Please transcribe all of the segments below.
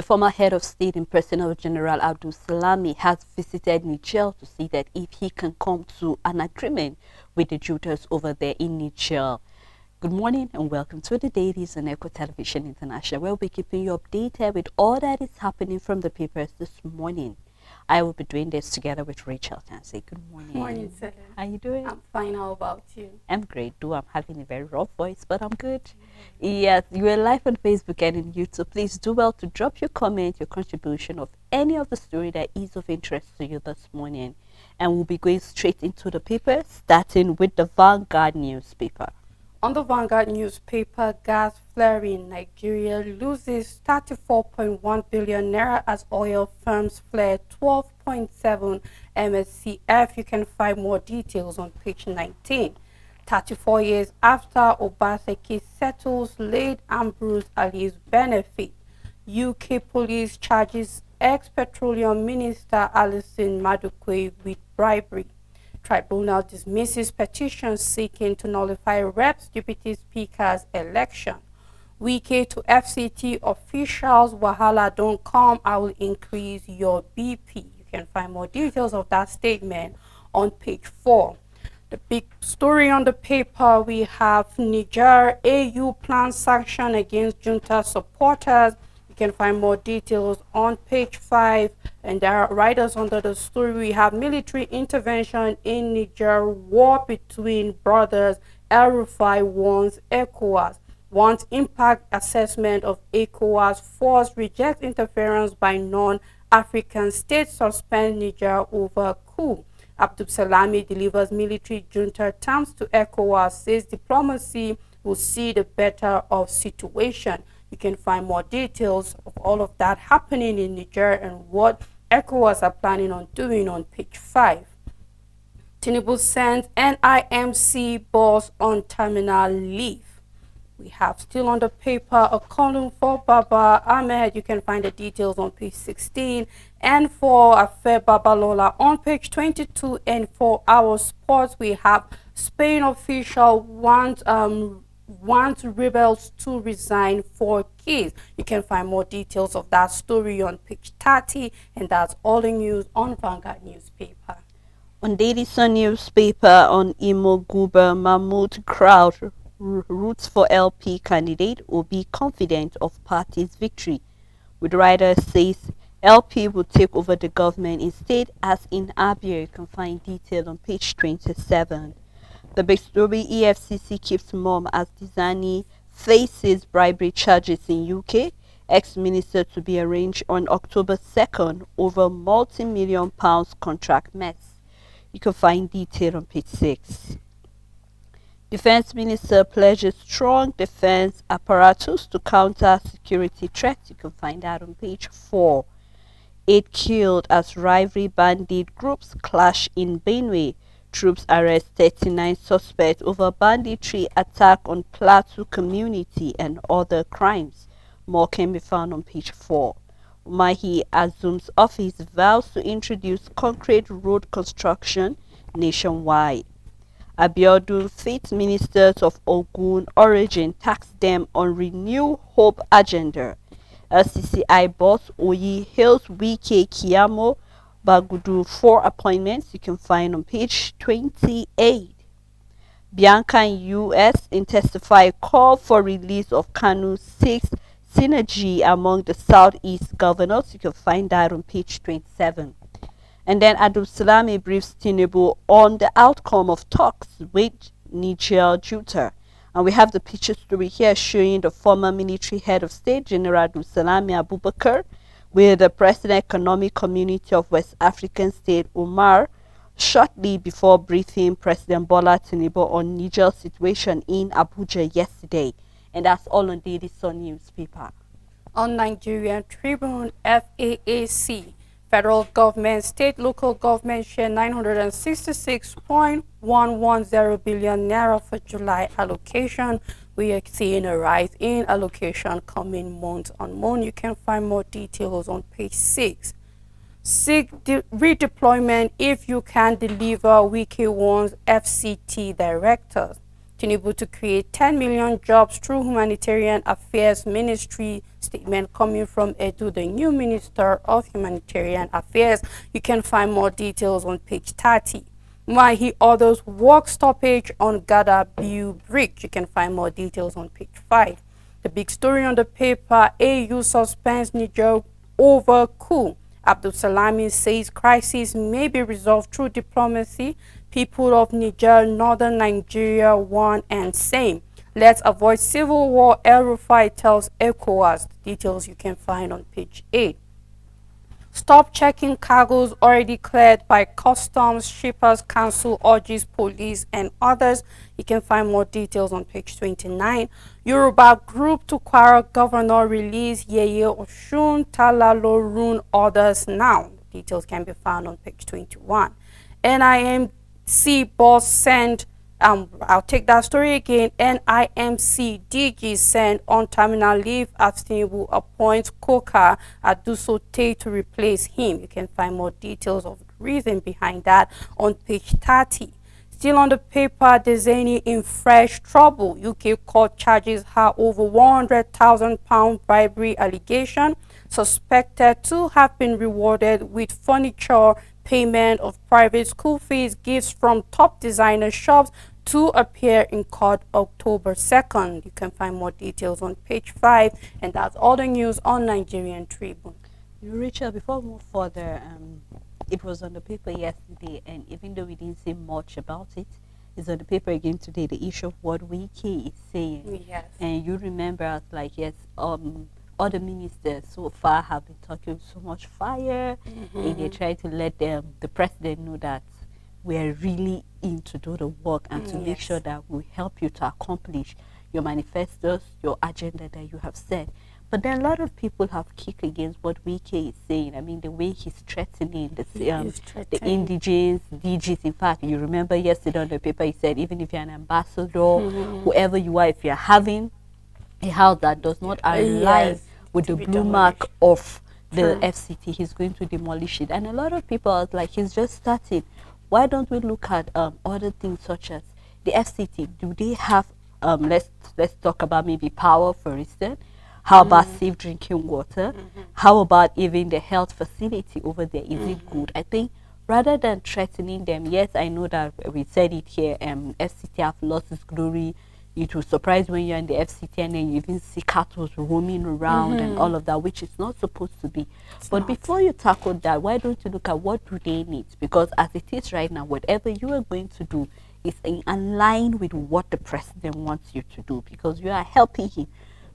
former head of state in person of General Abdul Salami has visited Niger to see that if he can come to an agreement with the Judas over there in Niger. Good morning and welcome to the Dailies on Echo Television International. We'll be keeping you updated with all that is happening from the papers this morning. I will be doing this together with Rachel Tansey. Good morning. Morning, sir. How you doing? I'm fine. How about you? I'm great too. I'm having a very rough voice, but I'm good. Yes, you are live on Facebook and in YouTube. Please do well to drop your comment, your contribution of any of the story that is of interest to you this morning. And we'll be going straight into the paper, starting with the Vanguard newspaper. On the Vanguard newspaper, gas flaring, Nigeria loses 34.1 billion naira as oil firms flare 12.7 MSCF. You can find more details on page 19. 34 years after Obaseki settles late Ambrose Ali's benefit, UK police charges ex-petroleum minister Alison Madukwe with bribery. Tribunal dismisses petition seeking to nullify Reps Deputy Speaker's election. Wike to FCT officials, Wahala don't come, I will increase your BP. You can find more details of that statement on page 4. The big story on the paper, we have Niger AU plans sanction against junta supporters. You can find more details on page 5. And there are writers under the story. We have military intervention in Niger, war between brothers. El Rufai wants ECOWAS, wants impact assessment of ECOWAS force, rejects interference by non-African states, suspend Niger over coup. Abdul Salami delivers military junta terms to ECOWAS, says diplomacy will see the better of situation. You can find more details of all of that happening in Niger and what ECOWAS are planning on doing on page 5. Tinubu sends NIMC boss on terminal leave. We have still on the paper a column for Baba Ahmed. You can find the details on page 16. And for Afe Babalola on page 22. And for our sports, we have Spain official wants rebels to resign for keys. You can find more details of that story on page 30. And that's all the news on Vanguard newspaper. On Daily Sun newspaper, on Imo Guber Mahmoud crowd roots for LP candidate will be confident of party's victory. With writer says LP will take over the government instead as in Abia. You can find detail on page 27. The big story, EFCC keeps mom as Dizani faces bribery charges in UK. Ex-minister to be arraigned on October 2nd over multi-million pounds contract mess. You can find detail on page 6. Defense Minister pledges strong defense apparatus to counter security threats. You can find that on page 4. 8 killed as rivalry bandit groups clash in Benue. Troops arrest 39 suspects over banditry attack on Plateau community and other crimes. More can be found on page 4. Umahi assumes office, vows to introduce concrete road construction nationwide. Abiodun faith ministers of Ogun origin tax them on Renew Hope agenda. LCCI boss Oyi hails Wike Kiyamo Bagudu 4 appointments. You can find on page 28. Bianca in US intensify call for release of Kanu 6 synergy among the Southeast governors. You can find that on page 27. And then Abdul Salami briefs Tinubu on the outcome of talks with Niger junta. And we have the picture story here showing the former military head of state, General Abdul Salami Abubakar, with the President Economic Community of West African State, Umar, shortly before briefing President Bola Tinubu on Niger's situation in Abuja yesterday. And that's all on Daily Sun newspaper. On Nigerian Tribune, FAAC. Federal government, state, local government share 966.110 billion naira for July allocation. We are seeing a rise in allocation coming month on month. You can find more details on page 6. Seek redeployment if you can deliver, Wike warns FCT directors. Tinubu to create 10 million jobs through humanitarian affairs ministry, statement coming from Edu, the new Minister of Humanitarian Affairs. You can find more details on page 30. Why he orders work stoppage on Gada View Bridge. You can find more details on page 5. The big story on the paper, AU suspends Niger over coup. Abdul Salami says crisis may be resolved through diplomacy. People of Niger, northern Nigeria, one and same. Let's avoid civil war, El Rufai tells ECOWAS. The details you can find on page 8. Stop checking cargoes already cleared by customs. Shippers Council urges police and others. You can find more details on page 29. Yoruba group to quarrel governor release Yeye Oshun Talalo rune orders now. Details can be found on page 21. NIMC boss send I'll take that story again. NIMC DG send on terminal leave as Tinubu appoints Koka Adusote to replace him. You can find more details of the reason behind that on page 30. Still on the paper, Dezeni in fresh trouble. UK court charges her over £100,000 bribery allegation. Suspected to have been rewarded with furniture, payment of private school fees, gifts from top designer shops to appear in court October 2nd. You can find more details on page 5, and that's all the news on Nigerian Tribune. Rachel, before we move further, it was on the paper yesterday, and even though we didn't say much about it, it's on the paper again today, the issue of what Wiki is saying. Yes. And you remember us like, yes, other ministers so far have been talking so much fire, and they try to let the president know that we are really in to do the work and to make sure that we help you to accomplish your manifestos, your agenda that you have set. But then a lot of people have kicked against what Wike is saying. I mean, the way he's threatening the indigenous DGs. In fact, you remember yesterday on the paper, he said, even if you're an ambassador, whoever you are, if you're having a house that does not align with the blue mark of the FCT, he's going to demolish it. And a lot of people are like, he's just starting. Why don't we look at other things such as the FCT? Do they have, let's talk about maybe power, for instance. How about safe drinking water? How about even the health facility over there? Is it good? I think rather than threatening them, yes, I know that we said it here, FCT have lost its glory. It will surprise when you're in the FCT and then you even see cattle roaming around and all of that, which is not supposed to be. But before you tackle that, why don't you look at what do they need? Because as it is right now, whatever you are going to do is in line with what the president wants you to do, because you are helping him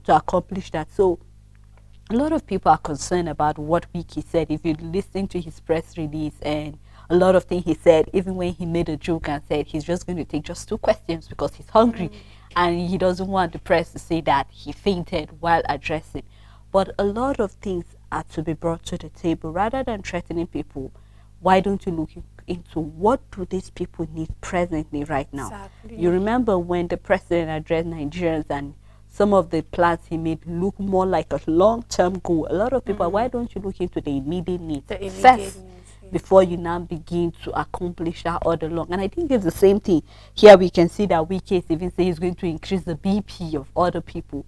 to accomplish that. So a lot of people are concerned about what Wiki said. If you listen to his press release and a lot of things he said, even when he made a joke and said he's just going to take just 2 questions because he's hungry and he doesn't want the press to say that he fainted while addressing. But a lot of things are to be brought to the table. Rather than threatening people, why don't you look into what do these people need presently right now? Exactly. You remember when the president addressed Nigerians and some of the plans he made look more like a long-term goal. A lot of people, why don't you look into the immediate needs first before you now begin to accomplish that other long? And I think it's the same thing. Here we can see that Wike even say he's going to increase the BP of other people.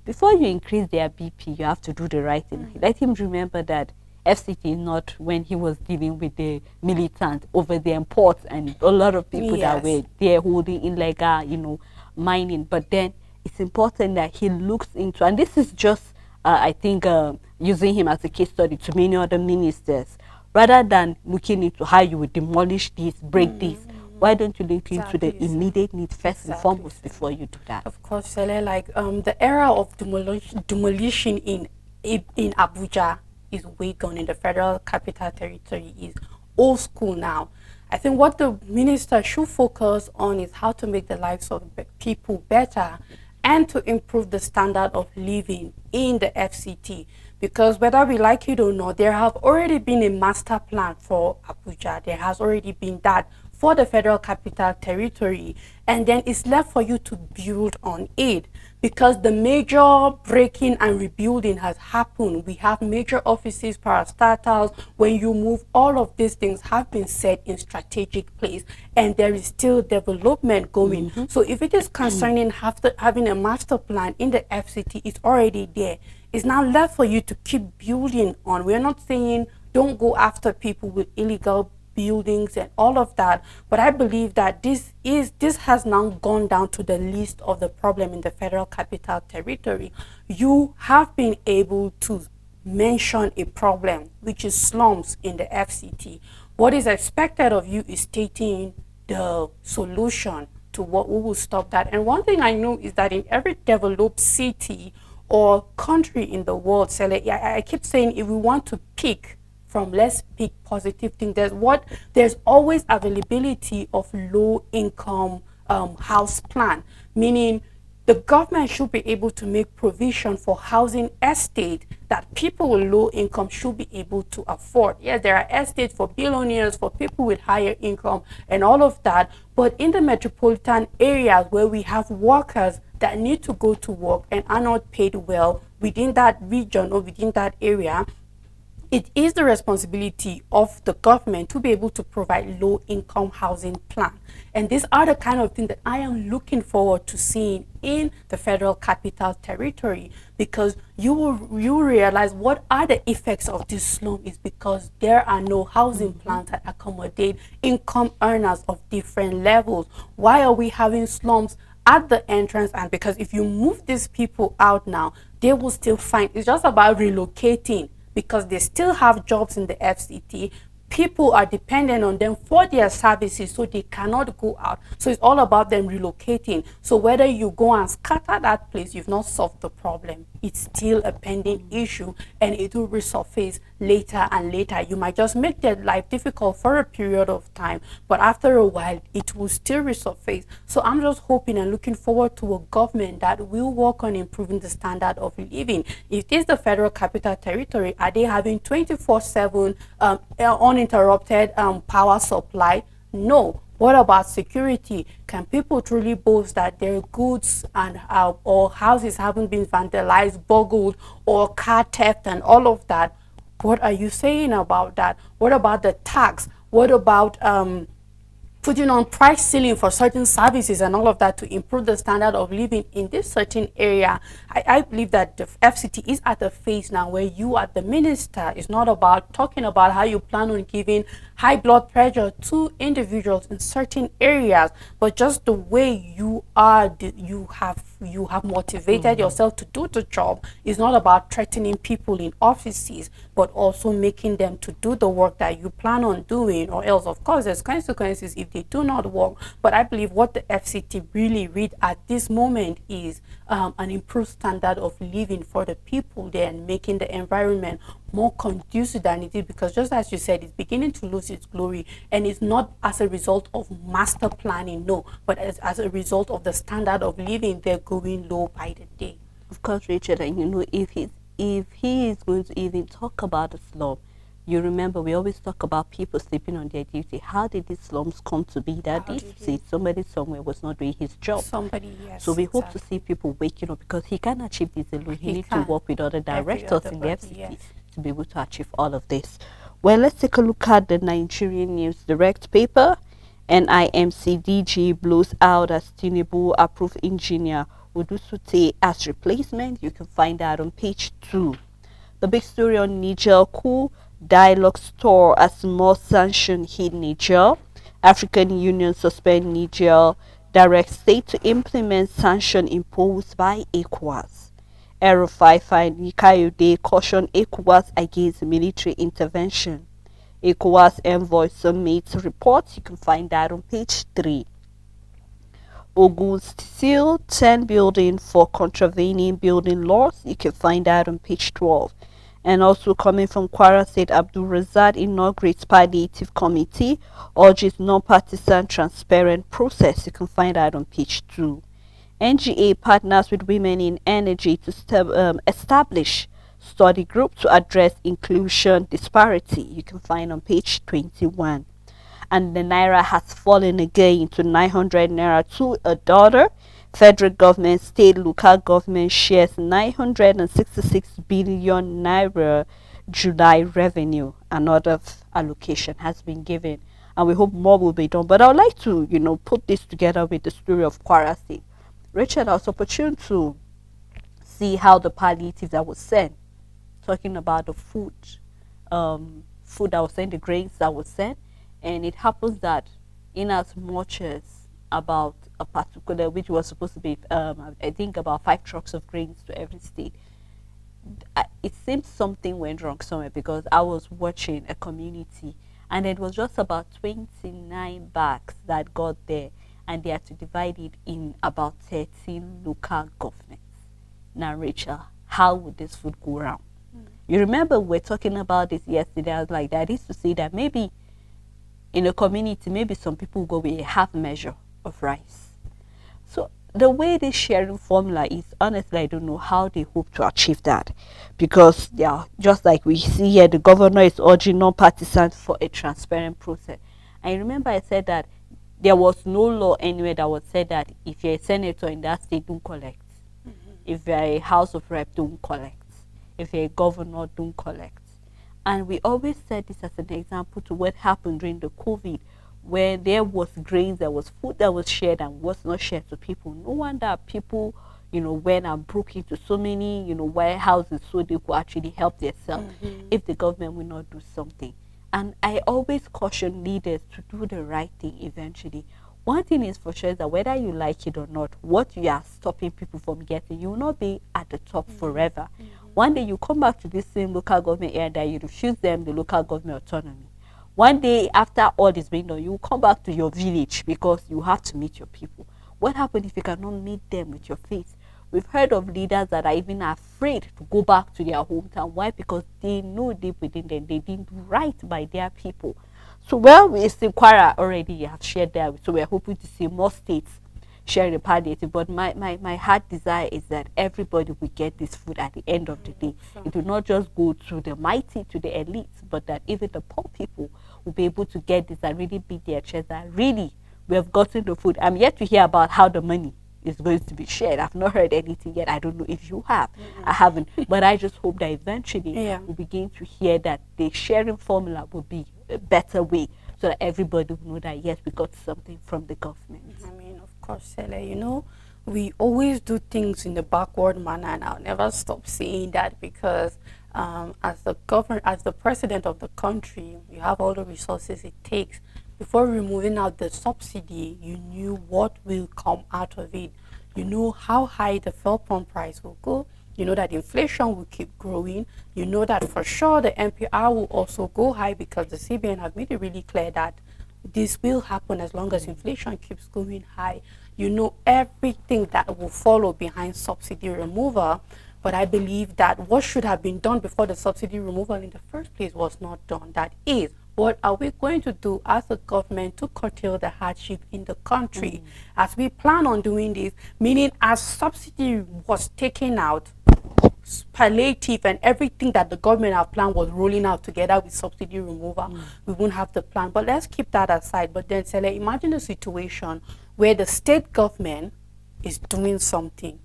Before you increase their BP, you have to do the right thing. Let him remember that FCT not when he was dealing with the militant over the imports and a lot of people that were there holding illegal, mining. But then it's important that he looks into, and this is just, I think, using him as a case study to many other ministers, rather than looking into how you would demolish this, break this. Why don't you look into the immediate need first and foremost before you do that? Of course, Sele, like the era of demolition in Abuja is way gone. In the Federal Capital Territory is old school now. I think what the minister should focus on is how to make the lives of people better and to improve the standard of living in the FCT. Because whether we like it or not, there have already been a master plan for Abuja. There has already been that for the Federal Capital Territory. And then it's left for you to build on it. Because the major breaking and rebuilding has happened. We have major offices, parastatals. When you move, all of these things have been set in strategic place. And there is still development going. So if it is concerning having a master plan in the FCT, it's already there. It's now left for you to keep building on. We're not saying don't go after people with illegal buildings and all of that, but I believe that this has now gone down to the list of the problem in the Federal Capital Territory. You have been able to mention a problem, which is slums in the FCT. What is expected of you is stating the solution to what we will stop that. And one thing I know is that in every developed city or country in the world, so like, I keep saying, if we want to pick from, let's pick positive things. There's always availability of low income house plan, meaning the government should be able to make provision for housing estate that people with low income should be able to afford. Yes, there are estates for billionaires, for people with higher income and all of that. But in the metropolitan areas where we have workers that need to go to work and are not paid well within that region or within that area, it is the responsibility of the government to be able to provide low income housing plan. And these are the kind of things that I am looking forward to seeing in the Federal Capital Territory, because you realize what are the effects of this slum is because there are no housing plans that accommodate income earners of different levels. Why are we having slums at the entrance? And because if you move these people out now, they will still find it's just about relocating, because they still have jobs in the FCT. People are dependent on them for their services, so they cannot go out. So it's all about them relocating. So whether you go and scatter that place, you've not solved the problem. It's still a pending issue, and it will resurface later and later. You might just make their life difficult for a period of time, but after a while, it will still resurface. So I'm just hoping and looking forward to a government that will work on improving the standard of living. If it is the Federal Capital Territory, are they having 24/7 uninterrupted power supply? No. What about security? Can people truly boast that their goods and or houses haven't been vandalized, burgled, or car theft and all of that? What are you saying about that? What about the tax? What about putting on price ceiling for certain services and all of that to improve the standard of living in this certain area? I believe that the FCT is at a phase now where you are the minister. It's not about talking about how you plan on giving high blood pressure to individuals in certain areas, but just the way you have motivated yourself to do the job is not about threatening people in offices, but also making them to do the work that you plan on doing, or else of course there's consequences if they do not work. But I believe what the FCT really read at this moment is an improved standard of living for the people there, and making the environment more conducive than it is, because just as you said, it's beginning to lose its glory, and it's not as a result of master planning, no, but as a result of the standard of living they're going low by the day. Of course, Richard, and if he is going to even talk about the slum, you remember we always talk about people sleeping on their duty. How did these slums come to be that How this? did See, somebody somewhere was not doing his job. somebody, yes, So we hope to exactly. see people waking up, because he can't achieve this alone. He He needs to can. work with other Every directors other in the body, FCT yes. to be able to achieve all of this. Well, let's take a look at the Nigerian News Direct paper. NIMC blows out as Tinubu approved engineer Udusute as replacement. You can find that on page 2. The big story on Niger coup, dialogue store as more sanction hit Niger. African Union suspend Niger, direct state to implement sanction imposed by ECOWAS. Erufai find Kayode caution ECOWAS against military intervention. ECOWAS envoy summit report, you can find that on page 3. Ogun still 10 building for contravening building laws, you can find that on page 12. And also coming from Kwara State, Abdul Razak inaugurates palliative committee, urges non-partisan transparent process, you can find that on page 2. NGA partners with women in energy to establish study group to address inclusion disparity, you can find on page 21. And the naira has fallen again to 900 naira to a dollar. Federal government, state, local government shares 966 billion naira July revenue. Another allocation has been given, and we hope more will be done. But I would like to, put this together with the story of Kwara State. Richard, I was opportune to see how the palliative that was sent, talking about the food that was sent, the grains that was sent, and it happens that in as much as about a particular, which was supposed to be, I think about 5 trucks of grains to every state, it seems something went wrong somewhere because I was watching a community and it was just about 29 bags that got there and they had to divide it in about 13 local governments. Now, Rachel, how would this food go around? You remember we are talking about this yesterday. I was like, that is to say that maybe in a community, maybe some people go with a half measure of rice. So the way this sharing formula is, honestly, I don't know how they hope to achieve that, because yeah, just like we see here, the governor is urging non-partisans for a transparent process. I remember I said that there was no law anywhere that would say that if you're a senator in that state, don't collect. If you're a house of rep, don't collect. If you're a governor, don't collect. And we always said this as an example to what happened during the COVID, where there was grains, there was food that was shared and was not shared to people. No wonder people, went and broke into so many, warehouses so they could actually help themselves if the government will not do something. And I always caution leaders to do the right thing eventually. One thing is for sure is that whether you like it or not, what you are stopping people from getting, you will not be at the top forever. One day you come back to this same local government area that you refuse them the local government autonomy. One day after all is being done, you will come back to your village because you have to meet your people. What happens if you cannot meet them with your face? We've heard of leaders that are even afraid to go back to their hometown. Why? Because they know deep within them they didn't do right by their people. So we see Kwara already have shared that. So we're hoping to see more states share the palliative. But my heart desire is that everybody will get this food at the end of the day. It will not just go to the mighty, to the elites, but that even the poor people will be able to get this and really beat their chest that really we have gotten the food. I'm yet to hear about how the money is going to be shared. I've not heard anything yet. I don't know if you have. I haven't. But I just hope that eventually we'll begin to hear that the sharing formula will be a better way so that everybody will know that yes, we got something from the government. I mean, of course, Sele, we always do things in the backward manner, and I'll never stop saying that because as the president of the country, you have all the resources it takes. Before removing out the subsidy, you knew what will come out of it. You know how high the fuel pump price will go. You know that inflation will keep growing. You know that for sure the MPR will also go high because the CBN have made it really clear that this will happen as long as inflation keeps going high. You know everything that will follow behind subsidy removal. But I believe that what should have been done before the subsidy removal in the first place was not done. That is, what are we going to do as a government to curtail the hardship in the country? As we plan on doing this, meaning as subsidy was taken out, palliative and everything that the government have planned was rolling out together with subsidy removal, we won't have the plan. But let's keep that aside. But then, Sele, imagine a situation where the state government is doing something.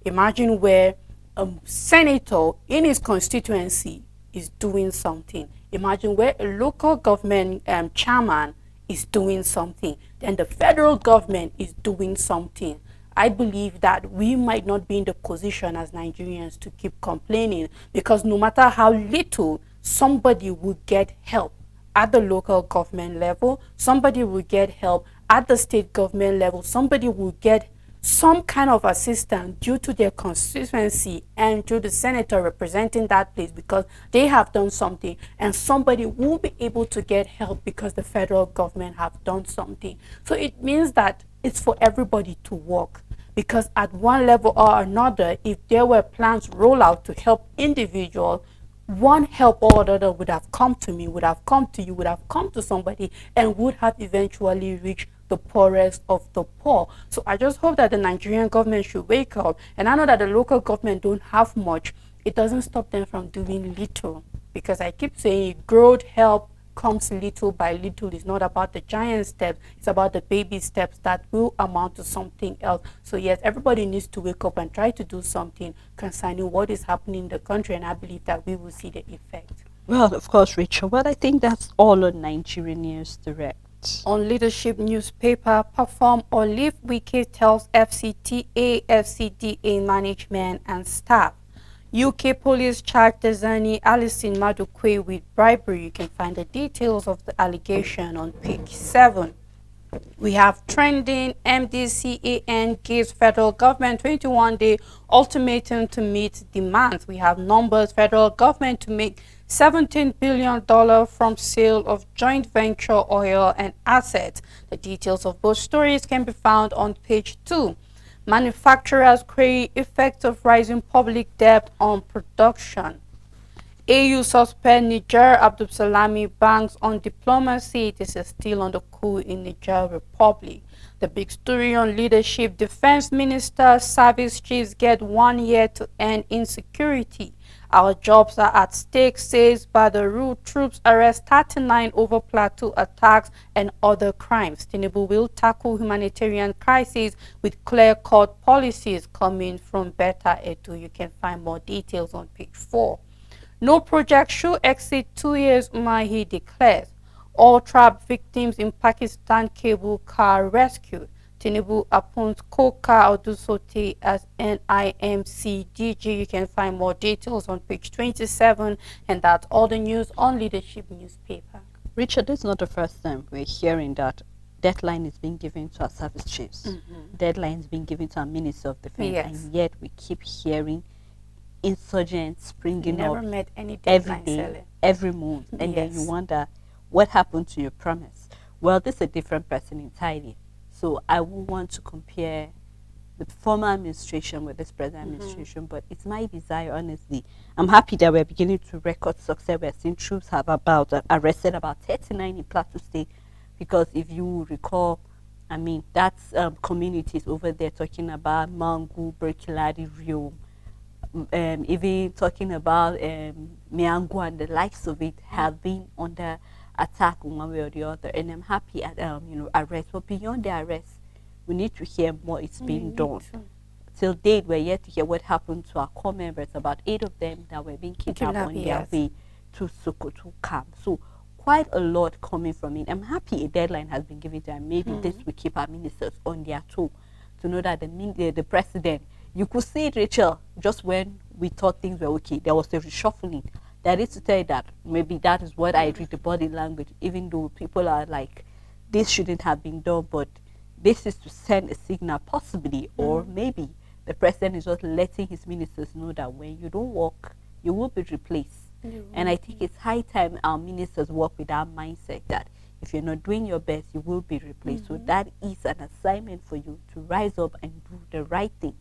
Imagine where a senator in his constituency is doing something. Imagine where a local government chairman is doing something. Then the federal government is doing something. I believe that we might not be in the position as Nigerians to keep complaining, because no matter how little, somebody will get help at the local government level, somebody will get help at the state government level, somebody will get some kind of assistance due to their constituency and to the senator representing that place because they have done something, and somebody will be able to get help because the federal government have done something. So it means that it's for everybody to work, because at one level or another, if there were plans roll out to help individuals, one help or another would have come to me, would have come to you, would have come to somebody, and would have eventually reached the poorest of the poor. So I just hope that the Nigerian government should wake up. And I know that the local government don't have much. It doesn't stop them from doing little, because I keep saying growth help comes little by little. It's not about the giant steps, it's about the baby steps that will amount to something else. So yes, everybody needs to wake up and try to do something concerning what is happening in the country, and I believe that we will see the effect. Well, of course, Rachel. Well, I think that's all on Nigerian News Direct. On leadership newspaper, perform or leave wicket tells FCTA, FCDA management and staff. UK police charged Tanzania Alison Madukwe with bribery. You can find the details of the allegation on page 7. We have trending. MDCAN gives federal government 21-day ultimatum to meet demands. We have numbers. Federal government to make $17 billion from sale of joint venture oil and assets. The details of both stories can be found on page 2. Manufacturers query effect of rising public debt on production. AU suspend Niger Abdulsalami banks on diplomacy. This is still on the coup in Niger Republic. The big story on leadership. Defense Minister service chiefs get 1 year to end insecurity. Our jobs are at stake, says Badaru. Troops arrest 39 over plateau attacks and other crimes. Tinubu will tackle humanitarian crises with clear-cut policies coming from Beta Edu. You can find more details on page 4. No project should exceed 2 years, Umahi declares. All trapped victims in Pakistan cable car rescued. Tinubu appoints Koka Odusote as NIMC DG. You can find more details on page 27, and that's all the news on leadership newspaper. Richard, this is not the first time we're hearing that deadline is being given to our service chiefs. Deadline is being given to our Minister of Defense, Yes. and yet we keep hearing insurgents springing Never up met any every deadline day, selling. every month, and then you Yes. wonder what happened to your promise. Well, this is a different person entirely. So I won't want to compare the former administration with this present administration, but it's my desire, honestly. I'm happy that we're beginning to record success. We're seeing troops have arrested about 39 in Plateau State, because if you recall, I mean, that's communities over there talking about Mangu, Berkiladi, Rio, even talking about Miangu and the likes of it have been under attack one way or the other. And I'm happy at arrest. But beyond the arrest, we need to hear more it's being done. Till date, we're yet to hear what happened to our core members. About 8 of them that were being kidnapped on their Yes. way to Sokoto camp. So quite a lot coming from it. I'm happy a deadline has been given to them. Maybe this will keep our ministers on their toe to know that the president, you could see it, Rachel, just when we thought things were okay, there was a reshuffling. That is to tell you that maybe that is what I read the body language, even though people are like, this shouldn't have been done, but this is to send a signal, possibly, or maybe the president is just letting his ministers know that when you don't work, you will be replaced. And I think it's high time our ministers work with that mindset that if you're not doing your best, you will be replaced. So that is an assignment for you to rise up and do the right thing.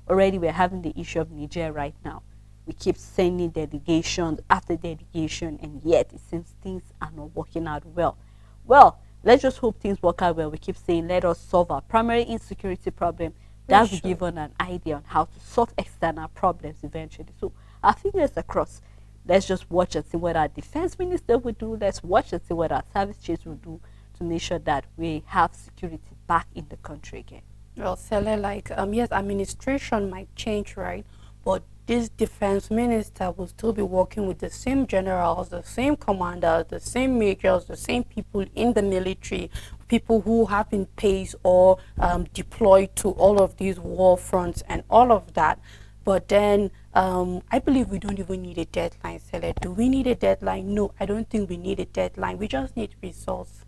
Already we're having the issue of Niger right now. We keep sending delegations after delegation, and yet it seems things are not working out well. Well, let's just hope things work out well. We keep saying, let us solve our primary insecurity problem. That will give us an idea on how to solve external problems eventually. So our fingers are crossed. Let's just watch and see what our defense minister will do. Let's watch and see what our service chiefs will do to make sure that we have security back in the country again. Well, Sele, yes, administration might change, right? But this defense minister will still be working with the same generals, the same commanders, the same majors, the same people in the military, people who have been paid or deployed to all of these war fronts and all of that. But then I believe we don't even need a deadline, Sele. Do we need a deadline? No, I don't think we need a deadline. We just need results.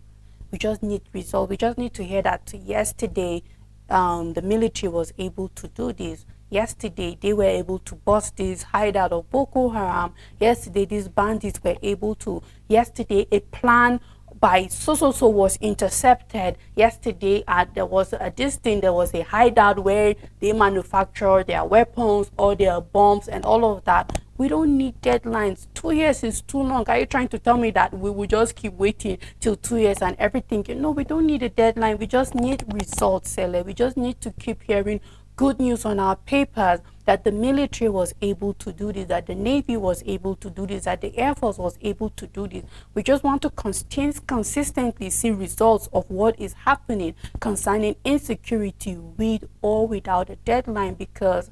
We just need results. We just need to hear that yesterday the military was able to do this. Yesterday, they were able to bust this hideout of Boko Haram. Yesterday, these bandits were able to. Yesterday, a plan by so was intercepted. Yesterday, there was a hideout where they manufacture their weapons or their bombs and all of that. We don't need deadlines. 2 years is too long. Are you trying to tell me that we will just keep waiting till 2 years and everything? No, we don't need a deadline. We just need results, Sele. We just need to keep hearing good news on our papers that the military was able to do this, that the Navy was able to do this, that the Air Force was able to do this. We just want to consistently see results of what is happening concerning insecurity with or without a deadline, because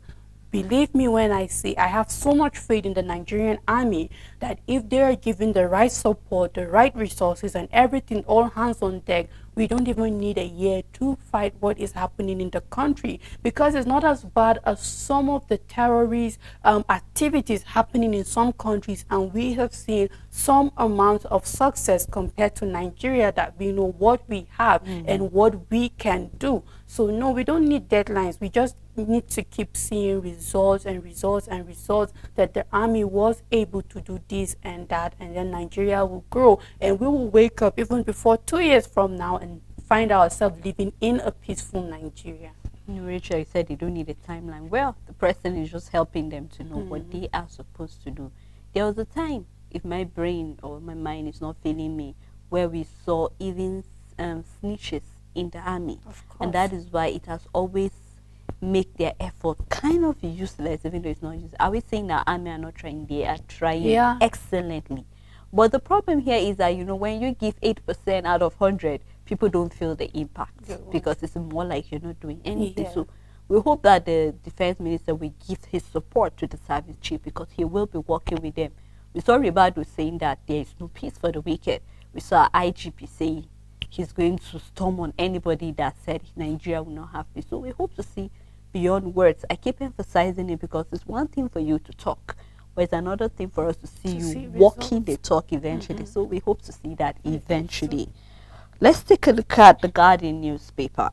believe me when I say I have so much faith in the Nigerian army that if they are given the right support, the right resources, and everything, all hands on deck, we don't even need a year to fight what is happening in the country, because it's not as bad as some of the terrorist activities happening in some countries, and we have seen some amount of success compared to Nigeria, that we know what we have and what we can do. So no, we don't need deadlines. We just need to keep seeing results and results and results, that the army was able to do this and that, and then Nigeria will grow, and we will wake up even before 2 years from now and find ourselves living in a peaceful Nigeria. Rachel, you said they don't need a timeline. Well, the president is just helping them to know what they are supposed to do. There was a time, if my brain or my mind is not failing me, where we saw even snitches in the army, Of course. and that is why it has always make their effort kind of useless, even though it's not useless. Are we saying that army are not trying? They are trying Yeah. excellently. But the problem here is that, you know, when you give 8% out of 100, people don't feel the impact Good one. because it's more like you're not doing anything. Yeah. So we hope that the defense minister will give his support to the service chief, because he will be working with them. We saw Ribadu saying that there is no peace for the wicked. We saw IGP saying he's going to storm on anybody that said Nigeria will not have peace. So we hope to see beyond words. I keep emphasizing it because it's one thing for you to talk, but it's another thing for us to see you walking the talk eventually. So we hope to see that eventually. Let's take a look at the Guardian newspaper.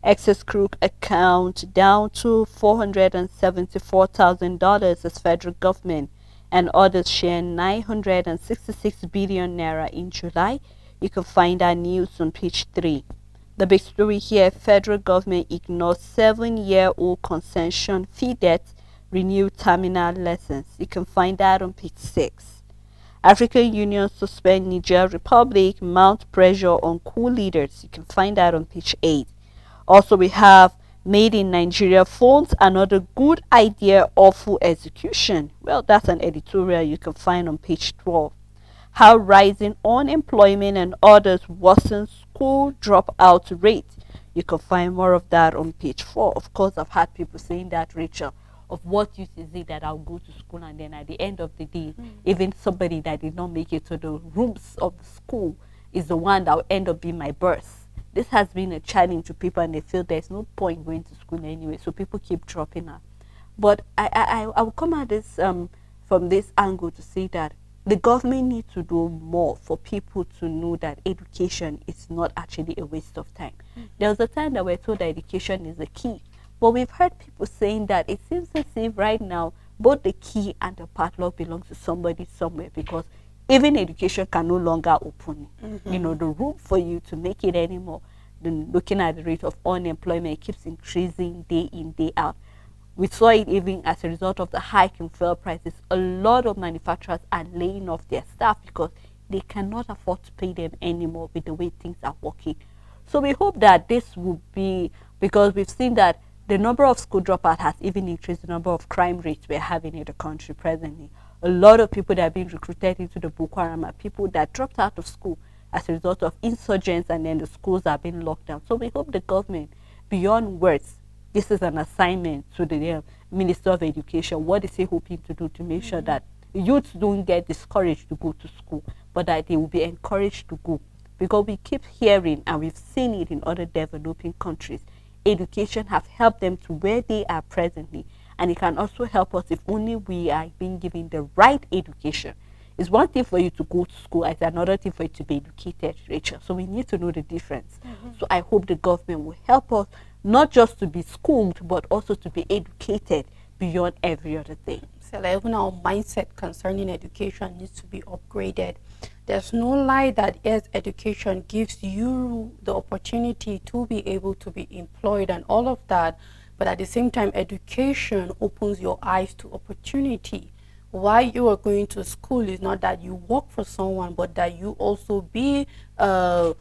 Excess crook account down to $474,000 as federal government and others share 966 billion naira in July. You can find our news on page 3. The big story here: federal government ignores 7-year-old concession fee debt, renew terminal lessons. You can find that on page 6. African Union suspend Niger Republic, mount pressure on coup leaders. You can find that on page 8. Also, we have made in Nigeria phones another good idea, awful execution. Well, that's an editorial you can find on page 12. How rising unemployment and others worsen school dropout rate. You can find more of that on page 4. Of course, I've had people saying that, Rachel, of what use is it that I'll go to school and then at the end of the day, even somebody that did not make it to the rooms of the school is the one that will end up being my boss. This has been a challenge to people, and they feel there's no point going to school anyway, so people keep dropping out. But I will come at this from this angle to say that the government needs to do more for people to know that education is not actually a waste of time. There was a time that we're told that education is the key, but we've heard people saying that it seems as if right now both the key and the padlock belongs to somebody somewhere, because even education can no longer open, you know, the room for you to make it anymore. Then looking at the rate of unemployment, it keeps increasing day in, day out. We saw it even as a result of the hike in fuel prices. A lot of manufacturers are laying off their staff because they cannot afford to pay them anymore with the way things are working. So we hope that this will be, because we've seen that the number of school dropouts has even increased the number of crime rates we're having in the country presently. A lot of people that are being recruited into the Boko Haram are people that dropped out of school as a result of insurgents, and then the schools are being locked down. So we hope the government, beyond words, this is an assignment to the Minister of Education. What is he hoping to do to make sure that youths don't get discouraged to go to school, but that they will be encouraged to go? Because we keep hearing, and we've seen it in other developing countries, education have helped them to where they are presently, and it can also help us if only we are being given the right education. It's one thing for you to go to school, it's another thing for you to be educated, Rachel. So we need to know the difference. So I hope the government will help us not just to be schooled, but also to be educated beyond every other thing. So like, even our mindset concerning education needs to be upgraded. There's no lie that yes, education gives you the opportunity to be able to be employed and all of that, but at the same time, education opens your eyes to opportunity. Why you are going to school is not that you work for someone, but that you also be the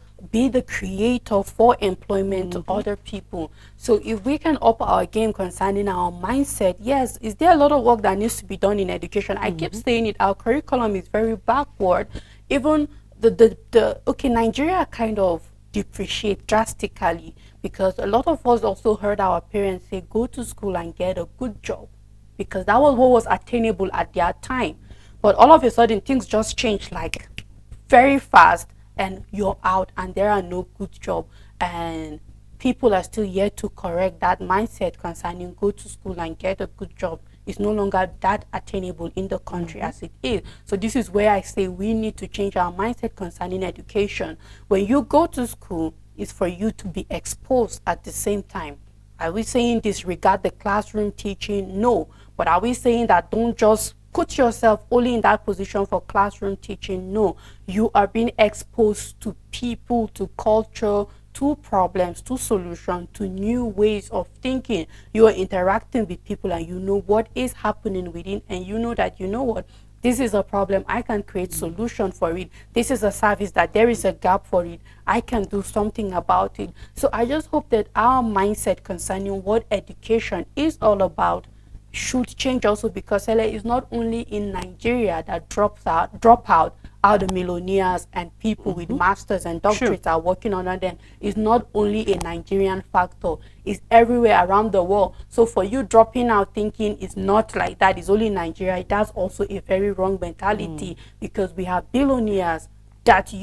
creator for employment to other people. So if we can up our game concerning our mindset, yes, is there a lot of work that needs to be done in education? I keep saying it, our curriculum is very backward. Even okay, Nigeria kind of depreciate drastically, because a lot of us also heard our parents say, go to school and get a good job, because that was what was attainable at their time. But all of a sudden, things just changed like very fast, and you're out and there are no good job. And people are still yet to correct that mindset concerning go to school and get a good job is no longer that attainable in the country as it is. So this is where I say we need to change our mindset concerning education. When you go to school, it's for you to be exposed at the same time. Are we saying disregard the classroom teaching? No. But are we saying that don't just put yourself only in that position for classroom teaching? No. You are being exposed to people, to culture, to problems, to solutions, to new ways of thinking. You are interacting with people and you know what is happening within, and you know that, you know what, this is a problem, I can create solution for it. This is a service that there is a gap for it, I can do something about it. So I just hope that our mindset concerning what education is all about should change also, because it's not only in Nigeria that drop out are the millionaires, and people with masters and doctorates are working under them. It's not only a Nigerian factor, it's everywhere around the world. So for you dropping out thinking it's not like that, it's only Nigeria, that's also a very wrong mentality, because we have billionaires that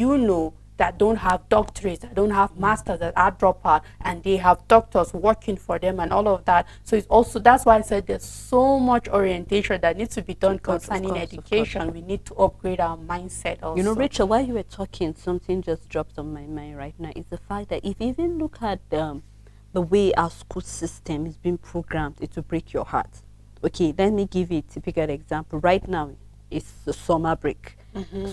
that don't have doctorates, that don't have masters, that are dropout, and they have doctors working for them and all of that. So it's also, that's why I said there's so much orientation that needs to be done concerning education. We need to upgrade our mindset also. You know, Rachel, while you were talking, something just dropped on my mind right now. Is the fact that if you even look at the way our school system is being programmed, it will break your heart. Okay, let me give you a typical example. Right now, it's the summer break.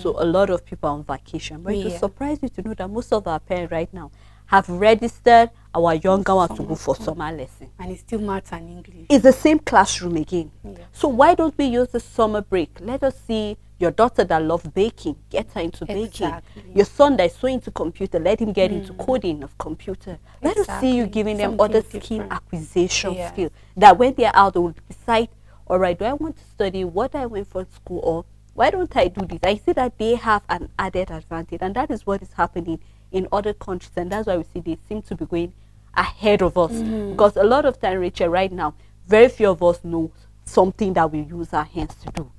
So a lot of people are on vacation. But it will surprise you to know that most of our parents right now have registered our younger ones to go for summer lesson. And it's still maths and English. It's the same classroom again. So why don't we use the summer break? Let us see your daughter that loves baking, get her into baking. Your son that is so into computer, let him get into coding of computer. Let us see you giving them other skill acquisition skill, that when they're out, they will decide, all right, do I want to study what I went for school, or why don't I do this? I see that they have an added advantage, and that is what is happening in other countries, and that's why we see they seem to be going ahead of us. Because a lot of time, Rachel, right now, very few of us know something that we use our hands to do.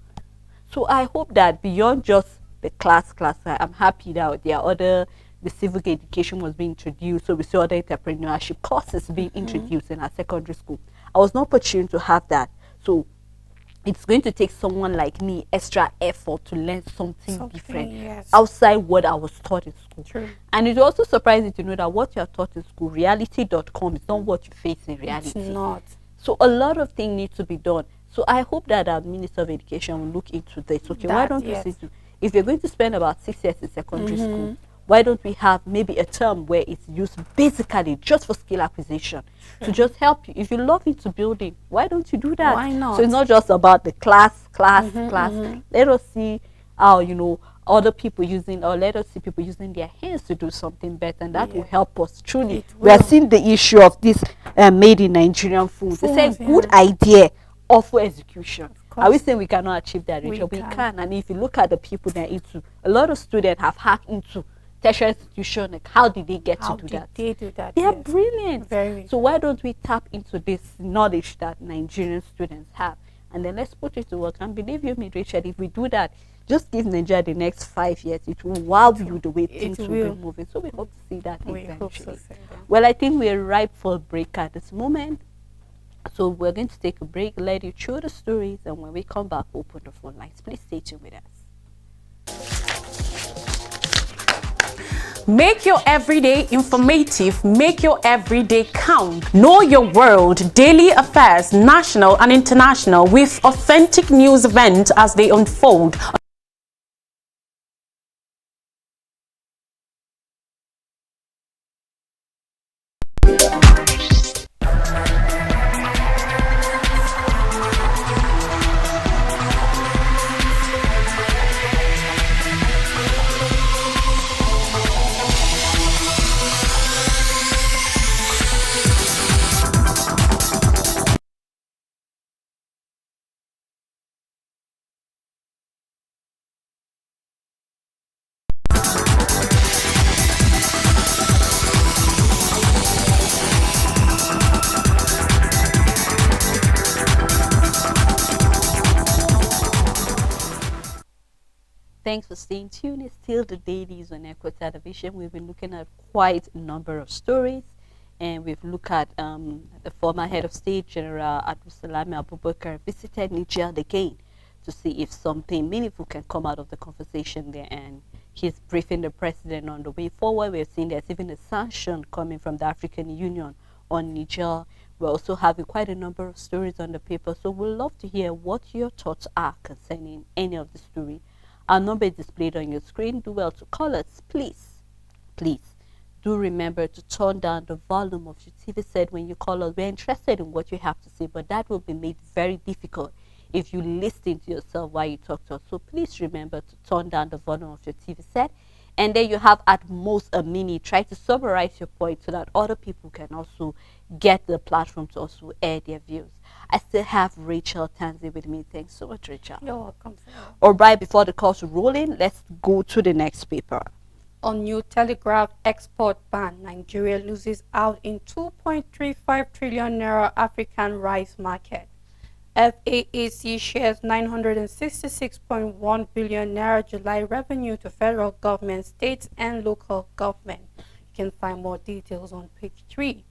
So I hope that beyond just the class, I'm happy that there are the civic education was being introduced, so we saw other entrepreneurship courses being introduced in our secondary school. I was not opportune to have that. So it's going to take someone like me extra effort to learn something different outside what I was taught in school. And it's also surprising to know that what you are taught in school, reality.com, is not what you face in reality. It's not. So a lot of things need to be done. So I hope that our Minister of Education will look into this. Okay, why don't we see, if you're going to spend about 6 years in secondary school, why don't we have maybe a term where it's used basically just for skill acquisition, to just help you. If you love into building, why don't you do that? Why not? So it's not just about the class. Let us see how, other people using, or let us see people using their hands to do something better, and that will help us truly. We are seeing the issue of this made in Nigerian food. It's a good idea, awful execution. Are we saying we cannot achieve that, Rachel? We can. And if you look at the people that are into, a lot of students have hacked into tertiary institution. Like, how did they get to do that? They do that? They are brilliant. Very. So why don't we tap into this knowledge that Nigerian students have, and then let's put it to work? And believe you me, Rachel, if we do that, just give Nigeria the next 5 years, it will wow you the way things will be moving. So we hope to see that eventually. Well, I think we're ripe for a break at this moment. So we're going to take a break, let you chew the stories, and when we come back, we'll open the phone lines. Please stay tuned with us. Make your everyday informative, make your everyday count. Know your world, daily affairs, national and international, with authentic news events as they unfold. thanks for staying tuned. It's still the dailies on Echo Television. We've been looking at quite a number of stories, and we've looked at the former head of state, General Abdulsalami Abubakar, visited Niger again to see if something meaningful can come out of the conversation there. And he's briefing the president on the way forward. We've seen there's even a sanction coming from the African Union on Niger. We're also having quite a number of stories on the paper, so we'd love to hear what your thoughts are concerning any of the story. Our number is displayed on your screen. Do well to call us, please. Please do remember to turn down the volume of your TV set when you call us. We're interested in what you have to say, but that will be made very difficult if you listen to yourself while you talk to us. So please remember to turn down the volume of your TV set. And then you have at most a minute. Try to summarize your point so that other people can also get the platform to also air their views. I still have Rachel Tanzi with me. Thanks so much, Rachel. You're welcome. All right, before the calls roll in, let's go to the next paper. On New Telegraph, export ban, Nigeria loses out in 2.35 trillion naira African rice market. FAAC shares 966.1 billion naira July revenue to federal government, states, and local government. You can find more details on page 3.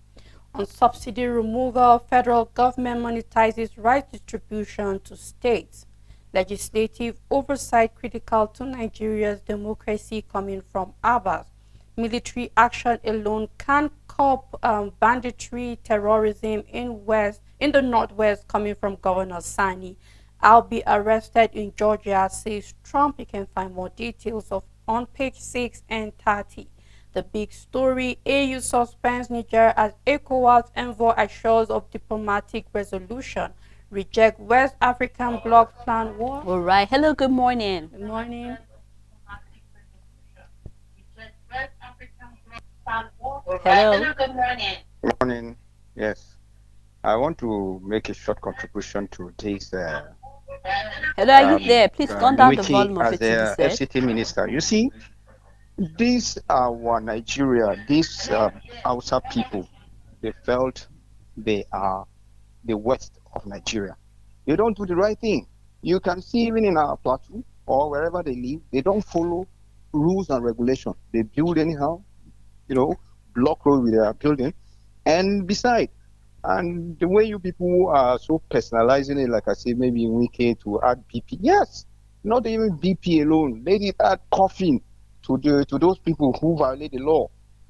On subsidy removal, federal government monetizes rice distribution to states. Legislative oversight critical to Nigeria's democracy coming from Abbas. Military action alone can't curb banditry, terrorism in the northwest coming from Governor Sani. I'll be arrested in Georgia, says Trump. You can find more details on page 6 and 30. The big story, AU suspends Niger as ECOWAS envoy assures of diplomatic resolution. Reject West African bloc plan war. All right. Hello, good morning. Good morning. Hello. Good morning. Good morning. Yes. I want to make a short contribution to this. Hello, are you there? Please turn down the volume of your as TV the set. FCT minister. You see, these our Nigeria, these Hausa people, they felt they are the west of Nigeria. They don't do the right thing. You can see even in our plateau or wherever they live, they don't follow rules and regulations. They build anyhow, block road with their building. And besides, and the way you people are so personalizing it, like I said, maybe in Wiki to add BP. Yes, not even BP alone. Let it add coughing to those people who violate the law.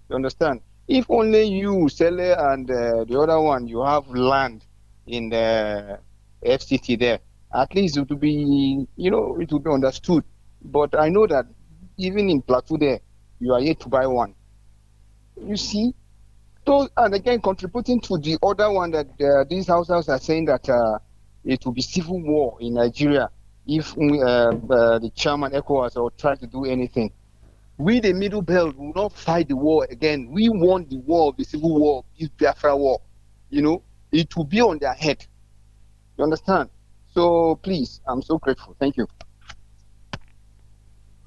You understand? If only you, Sele, and the other one, you have land in the FCT there, at least it will be, it will be understood. But I know that even in Plateau there, you are yet to buy one. You see? So, and again, contributing to the other one that these houses are saying that it will be civil war in Nigeria if the chairman ECOWAS or try to do anything. We, the Middle Belt, will not fight the war again. We want the war, the civil war, this Biafra war. It will be on their head. You understand? So please, I'm so grateful. Thank you.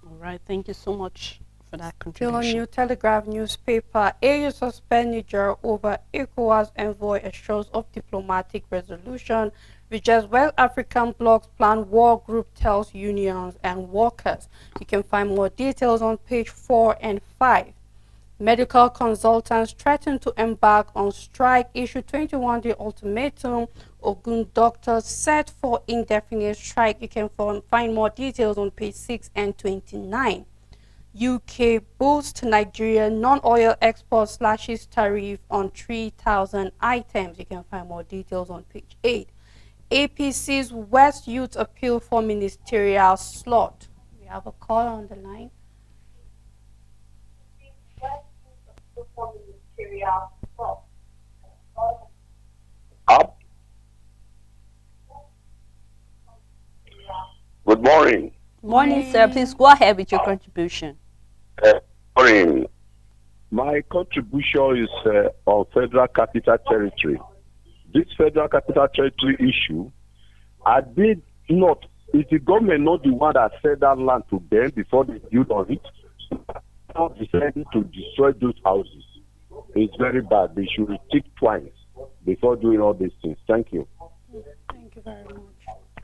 All right, thank you so much for that Still on contribution. New Telegraph newspaper, AU suspend Niger over ECOWAS envoy assures of diplomatic resolution. Rejects West African bloc's plan, war group tells unions and workers. You can find more details on page 4 and 5. Medical consultants threaten to embark on strike, issue 21-day ultimatum. Ogun doctors set for indefinite strike. You can find more details on page 6 and 29. UK boosts Nigeria non-oil export slashes tariff on 3,000 items. You can find more details on page 8. APC's West Youth appeal for ministerial slot. We have a call on the line. Up. Good morning. Morning, sir. Please go ahead with your contribution. Morning. My contribution is on Federal Capital Territory. This Federal Capital Territory issue, I did not, is the government not the one that said that land to them before they built on it? Now deciding to destroy those houses. It's very bad. They should think twice before doing all these things. Thank you. Thank you very much.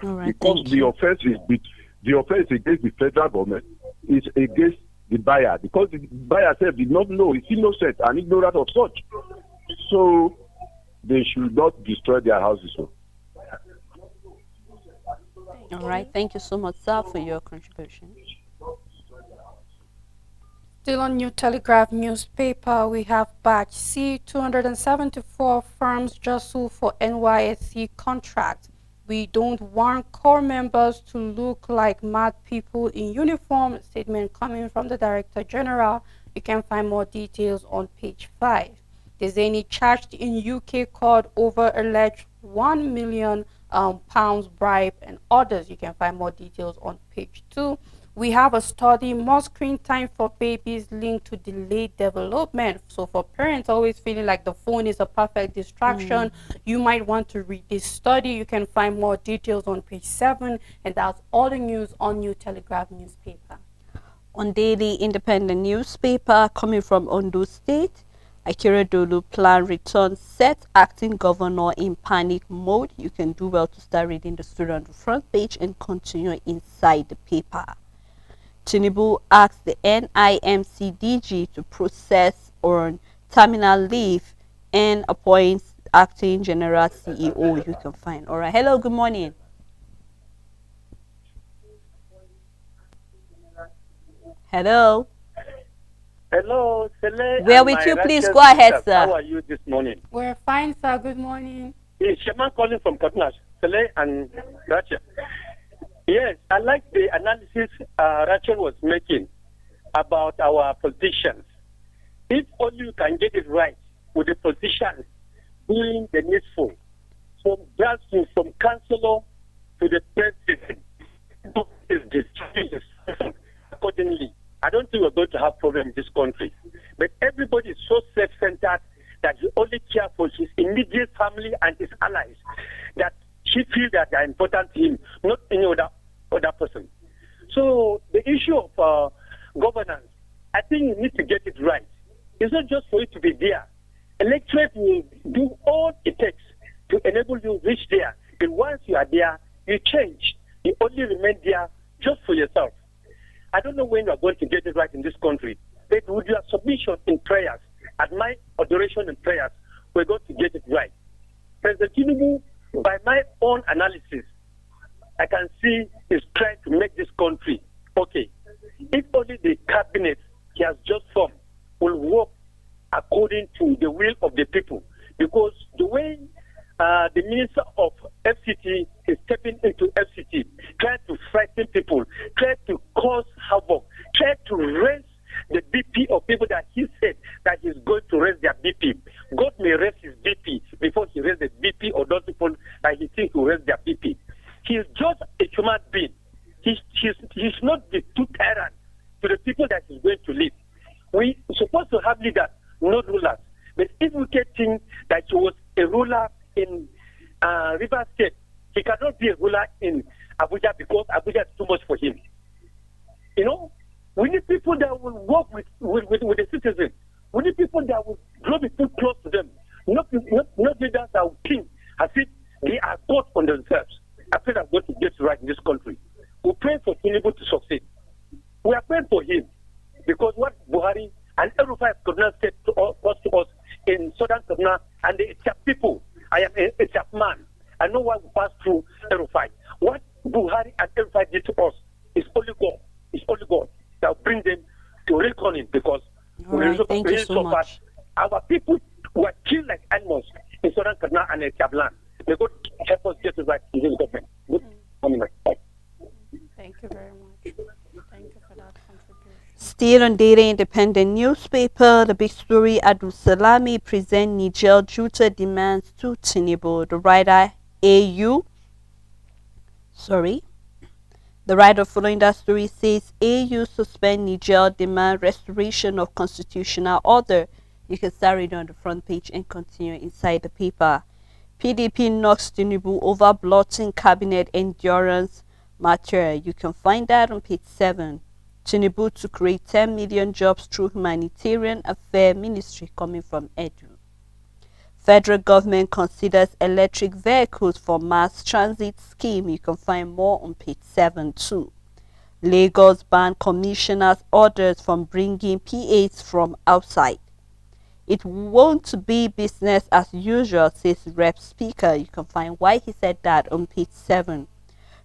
All right, Because thank the you. offense is the offense against the federal government is against the buyer, because the buyer self did not know, is innocent and ignorant of such. So they should not destroy their houses. So. All right. Thank you so much, sir, for your contribution. Still on New Telegraph newspaper, we have batch C, 274 firms just sued for NYSC contract. We don't want core members to look like mad people in uniform. Statement coming from the Director General. You can find more details on page 5. Dizani charged in UK court over alleged £1 million bribe and others. You can find more details on page 2. We have a study, more screen time for babies linked to delayed development. So for parents always feeling like the phone is a perfect distraction, you might want to read this study. You can find more details on page 7. And that's all the news on New Telegraph newspaper. On Daily Independent newspaper coming from Ondo State, Akeredolu plan returns, set acting governor in panic mode. You can do well to start reading the story on the front page and continue inside the paper. Tinubu asks the NIMC DG to process on terminal leave and appoints acting general CEO. You can find. All right. Hello. Good morning. Hello. Hello, Sele. We are with you. Please go ahead, sir. How are you this morning? We're fine, sir. Good morning. It's Shaman calling from Katuna, Sele and Rachel. Yes, I like the analysis Rachel was making about our politicians. If only you can get it right with the politicians doing the needful, from councillor to the president, is distributed accordingly. I don't think we're going to have problem in this country. But everybody is so self-centered that he only cares for his immediate family and his allies, that he feels that they are important to him, not any other person. So the issue of governance, I think you need to get it right. It's not just for you to be there. Electorate will do all it takes to enable you to reach there. And once you are there, you change. You only remain there just for yourself. I don't know when you are going to get it right in this country. But with your submission in prayers, at my adoration in prayers, we're going to get it right. President Tinubu, by my own analysis, I can see is trying to make this country okay. If only the cabinet he has just formed will work according to the will of the people. Because the way the Minister of FCT is stepping into FCT, trying to frighten people, trying to cause havoc, trying to raise the BP of people that he said that he's going to raise their BP. God may raise his BP before he raises the BP of those people that he thinks will raise their BP. He is just a human being. He's not the two tyrant to the people that he's going to lead. We're supposed to have leaders, not rulers. But if we can think that he was a ruler in River State, he cannot be a ruler in Abuja because Abuja is too much for him. You know, we need people that will work with the citizens. We need people that will draw people close to them. Not leaders that will think as if they are God on themselves. I pray that God to get right in this country. We pray for Tinubu to succeed. We are praying for him because what Buhari and everybody Kaduna said to us in Southern Kaduna and the Ethiop people, I am a Ethiop man. I know what we passed through Erufai. What Buhari and everybody did to us is only God. It's only God that will bring them to reckoning because Thank you so much. Our people were killed like animals in Southern Kaduna and Ethiop land. May God help us get it right in this government. Good morning, my Thank you very much. Thank you for that contribution. Still on Daily Independent newspaper, the big story, Adu Salami present Niger Juta demands to Tinubu. The writer The writer following that story says AU suspend Niger demand restoration of constitutional order. You can start reading on the front page and continue inside the paper. PDP knocks Tinubu over blotting cabinet endurance matter. You can find that on page 7. Tinubu to create 10 million jobs through humanitarian affairs ministry coming from Edu. Federal government considers electric vehicles for mass transit scheme. You can find more on page 7 too. Lagos ban commissioners' orders from bringing PAs from outside. It won't be business as usual, says Rep Speaker. You can find why he said that on page 7.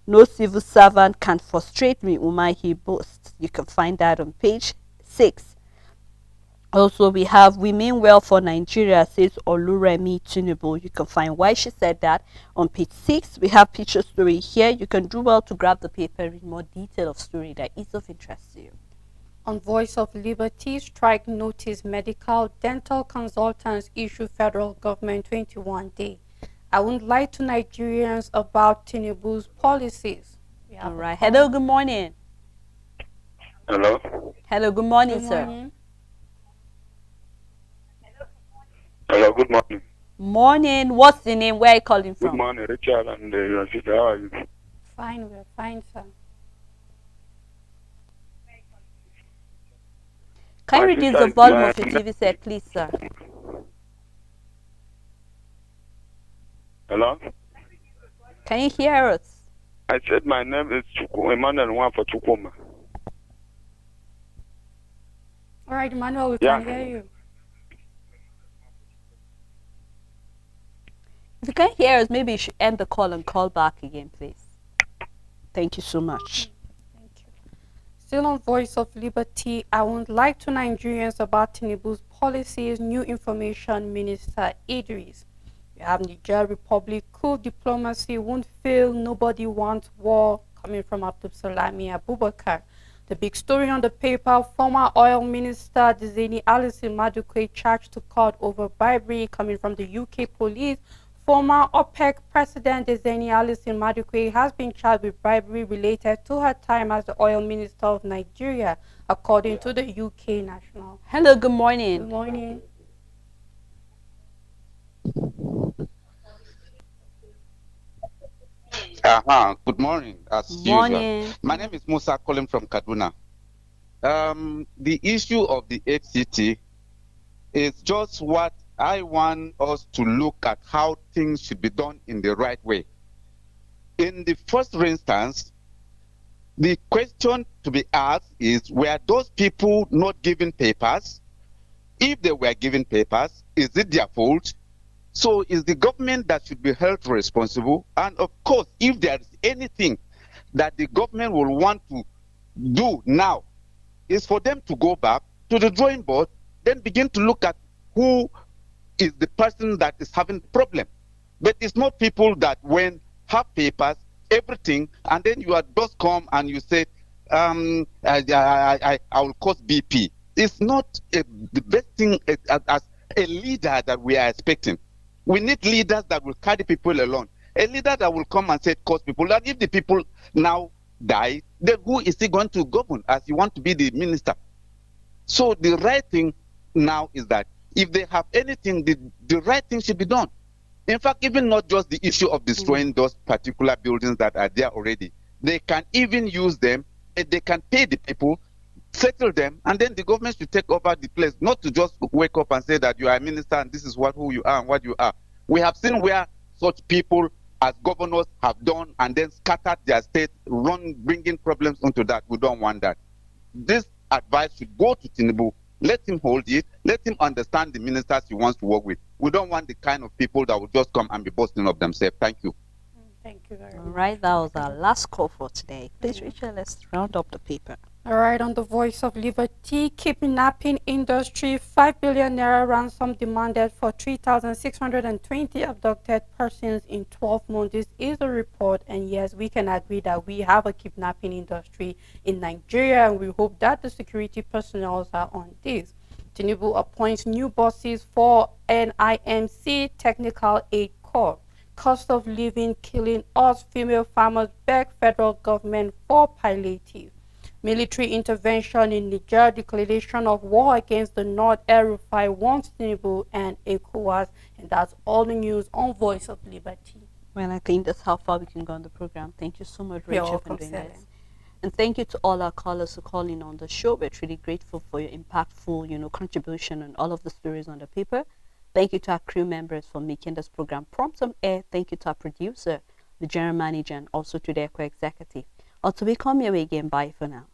No civil servant can frustrate me, Umahi boasts. You can find that on page 6. Also, we have Women Well for Nigeria, says Oluremi Tinubu. You can find why she said that on page 6. We have picture story here. You can do well to grab the paper in more detail of story that is of interest to you. On Voice of Liberty, strike notice medical dental consultants issue federal government 21-day. I won't lie to Nigerians about Tinubu's policies. All right. Hello, good morning. Hello. Hello, good morning, Good sir. morning. Hello, good morning. Morning. What's the name? Where are you calling from? Good morning, Richard and your sister. How are you? Fine, we're fine, sir. Can you My reduce sister the is volume of your TV set, please, sir? Hello? Can you hear us? I said my name is Emmanuel One for Chukuma. All right, Emmanuel, we Yeah. can hear you. If you can't hear us, maybe you should end the call and call back again, please. Thank you so much. Thank you. Still on Voice of Liberty, I would like to Nigerians about Tinubu's policies, new information minister Idris. We have Niger Republic, cool diplomacy won't fail, nobody wants war, coming from Abdul Salami Abubakar. The big story on the paper, former oil minister Dizeni Alison Madukwe charged to court over bribery, coming from the UK police. Former OPEC President Dizeni Alison Madukwe has been charged with bribery related to her time as the oil minister of Nigeria, according to the UK National. Hello, good morning. Good morning. Good morning, as Morning. usual. My name is Musa calling from Kaduna. The issue of the HCT is just what I want us to look at how things should be done in the right way. In the first instance, the question to be asked is, were those people not given papers? If they were given papers, is it their fault? So is the government that should be held responsible? And of course, if there is anything that the government will want to do now, is for them to go back to the drawing board, then begin to look at who is the person that is having the problem. But it's not people that when have papers, everything, and then you are just come and you say, I will cause BP. It's not the best thing as a leader that we are expecting. We need leaders that will carry people along. A leader that will come and say, cause people. And if the people now die, then who is he going to govern as you want to be the minister? So the right thing now is that if they have anything, the right thing should be done. In fact, even not just the issue of destroying those particular buildings that are there already. They can even use them, and they can pay the people, settle them, and then the government should take over the place, not to just wake up and say that you are a minister and this is who you are and what you are. We have seen where such people as governors have done and then scattered their state, bringing problems into that. We don't want that. This advice should go to Tinubu. Let him hold it. Let him understand the ministers he wants to work with. We don't want the kind of people that will just come and be boasting of themselves. Thank you. Thank you very All much. right, that was our last call for today. Please, Rachel, let's round up the paper. All right, on the Voice of Liberty, kidnapping industry, 5 billion naira ransom demanded for 3,620 abducted persons in 12 months. This is a report, and yes, we can agree that we have a kidnapping industry in Nigeria, and we hope that the security personnel are on this. Tinubu appoints new bosses for NIMC Technical Aid Corps. Cost of living killing us, female farmers beg federal government for palliative. Military intervention in Niger, declaration of war against the North, El-Rufai wants Tinubu and ECOWAS, and that's all the news on Voice of Liberty. Well, I think that's how far we can go on the program. Thank you so much, You're Rachel, for welcome, doing Sally. this. And thank you to all our callers who call in on the show. We're truly grateful for your impactful, contribution and all of the stories on the paper. Thank you to our crew members for making this program prompt on air. Thank you to our producer, the general manager, and also to the ECO executive. Until we come your way again, bye for now.